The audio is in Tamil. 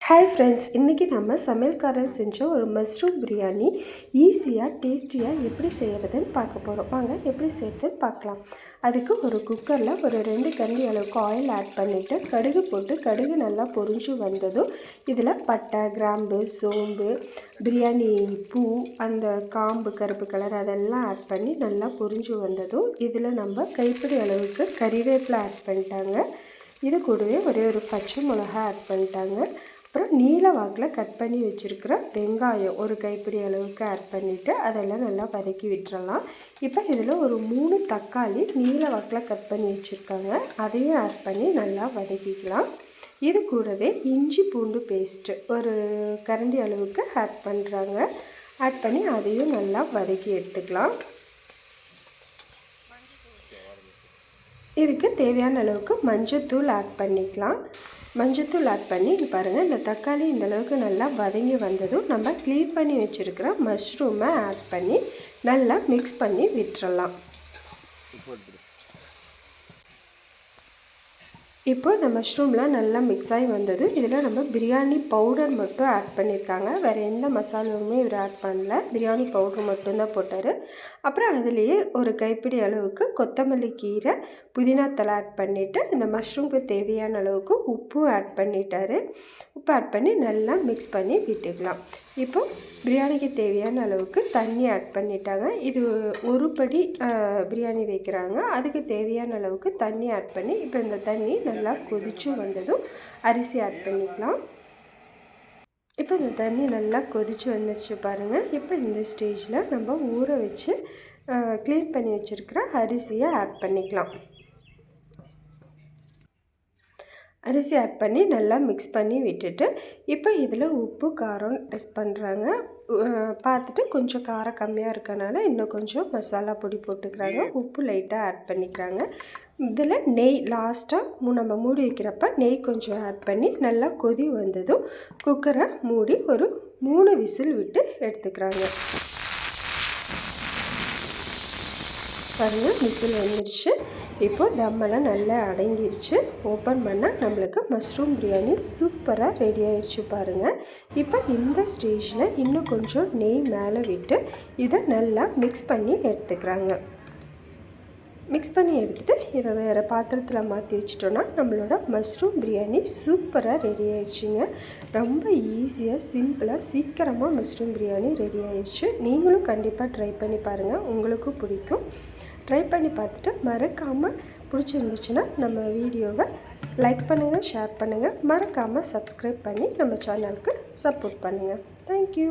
ஹாய் ஃப்ரெண்ட்ஸ், இன்றைக்கி நம்ம சமையல்காரர் செஞ்ச ஒரு மஷ்ரூம் பிரியாணி ஈஸியாக டேஸ்டியாக எப்படி செய்கிறதுன்னு பார்க்க போகிறோம். வாங்க எப்படி செய்கிறதுன்னு பார்க்கலாம். அதுக்கு ஒரு குக்கரில் ஒரு 2 கரண்டி அளவுக்கு ஆயில் ஆட் பண்ணிவிட்டு கடுகு போட்டு கடுகு நல்லா பொரிஞ்சு வந்ததும் இதில் பட்டை, கிராம்பு, சோம்பு, பிரியாணி பூ, அந்த காம்பு கருப்பு கலர் அதெல்லாம் ஆட் பண்ணி நல்லா பொரிஞ்சு வந்ததும் இதில் நம்ம கைப்பிடி அளவுக்கு கறிவேப்பிலை ஆட் பண்ணிட்டாங்க. இது கூடவே ஒரு பச்சை மிளகா ஆட் பண்ணிட்டாங்க. அப்புறம் நீல வாக்கில் கட் பண்ணி வச்சுருக்கிற வெங்காயம் ஒரு கைப்பிடி அளவுக்கு ஆட் பண்ணிவிட்டு அதெல்லாம் நல்லா வதக்கி விட்டுறலாம். இப்போ இதில் ஒரு 3 தக்காளி நீல வாக்கில் கட் பண்ணி வச்சுருக்காங்க, அதையும் ஆட் பண்ணி நல்லா வதக்கிக்கலாம். இது கூடவே இஞ்சி பூண்டு பேஸ்ட்டு ஒரு கரண்டி அளவுக்கு ஆட் பண்ணுறாங்க. ஆட் பண்ணி அதையும் நல்லா வதக்கி எடுத்துக்கலாம். இதுக்கு தேவையான அளவுக்கு மஞ்சத்தூள் ஆட் பண்ணிக்கலாம். மஞ்சத்தூள் ஆட் பண்ணி பாருங்கள், இந்த தக்காளி இந்த அளவுக்கு நல்லா வதங்கி வந்ததும் நம்ம க்ளீன் பண்ணி வச்சுருக்கிற மஷ்ரூமை ஆட் பண்ணி நல்லா மிக்ஸ் பண்ணி விட்டுறலாம். இப்போ இந்த மஷ்ரூம்லாம் நல்லா மிக்ஸ் ஆகி வந்தது. இதில் நம்ம பிரியாணி பவுடர் மட்டும் ஆட் பண்ணியிருக்காங்க, வேறு எந்த மசாலாவுமே இவர் ஆட் பண்ணல, பிரியாணி பவுடர் மட்டும்தான் போட்டார். அப்புறம் அதுலேயே ஒரு கைப்பிடி அளவுக்கு கொத்தமல்லி கீரை, புதினா தலை ஆட் பண்ணிவிட்டு இந்த மஷ்ரூமுக்கு தேவையான அளவுக்கு உப்பும் ஆட் பண்ணிட்டார். உப்பு ஆட் பண்ணி நல்லா மிக்ஸ் பண்ணி விட்டுக்கலாம். இப்போ பிரியாணிக்கு தேவையான அளவுக்கு தண்ணி ஆட் பண்ணிட்டாங்க. இது ஒரு படி பிரியாணி வைக்கிறாங்க, அதுக்கு தேவையான அளவுக்கு தண்ணி ஆட் பண்ணி இப்போ இந்த தண்ணி நல்லா கொதிச்சு வந்ததும் அரிசி ஆட் பண்ணிக்கலாம். இப்போ இந்த தண்ணி நல்லா கொதிச்சு வந்துடுச்சு பாருங்கள். இப்போ இந்த ஸ்டேஜில் நம்ம ஊற வச்சு க்ளீன் பண்ணி வச்சுருக்கிற அரிசியை ஆட் பண்ணிக்கலாம். அரிசி ஆட் பண்ணி நல்லா மிக்ஸ் பண்ணி விட்டுட்டு இப்போ இதில் உப்பு காரம் டெஸ்ட் பண்ணுறாங்க. பார்த்துட்டு கொஞ்சம் காரம் கம்மியாக இருக்கனால இன்னும் கொஞ்சம் மசாலா பொடி போட்டுக்கிறாங்க. உப்பு லைட்டாக ஆட் பண்ணிக்கிறாங்க. இதில் நெய் லாஸ்ட்டாக நம்ம மூடி வைக்கிறப்ப நெய் கொஞ்சம் ஆட் பண்ணி நல்லா கொதி வந்ததும் குக்கரை மூடி ஒரு 3 விசில் விட்டு எடுத்துக்கிறாங்க. பாருங்கள், விசில் வந்துடுச்சு. இப்போது தம்மெல்லாம் நல்லா அடங்கிடுச்சு. ஓப்பன் பண்ணால் நம்மளுக்கு மஷ்ரூம் பிரியாணி சூப்பராக ரெடி ஆகிடுச்சு பாருங்கள். இப்போ இந்த ஸ்டேஜில் இன்னும் கொஞ்சம் நெய் மேலே விட்டு இதை நல்லா மிக்ஸ் பண்ணி எடுத்துக்கிறாங்க. மிக்ஸ் பண்ணி எடுத்துகிட்டு இதை வேறு பாத்திரத்தில் மாற்றி வச்சிட்டோன்னா நம்மளோட மஷ்ரூம் பிரியாணி சூப்பராக ரெடி ஆயிடுச்சுங்க. ரொம்ப ஈஸியாக சிம்பிளாக சீக்கிரமாக மஷ்ரூம் பிரியாணி ரெடி ஆயிடுச்சு. நீங்களும் கண்டிப்பாக ட்ரை பண்ணி பாருங்கள், உங்களுக்கும் பிடிக்கும். ட்ரை பண்ணி பார்த்துட்டு மறக்காமல் பிடிச்சிருந்துச்சுன்னா நம்ம வீடியோவை லைக் பண்ணுங்கள், ஷேர் பண்ணுங்கள், மறக்காமல் சப்ஸ்கிரைப் பண்ணி நம்ம சேனலுக்கு சப்போர்ட் பண்ணுங்கள். தேங்க்யூ.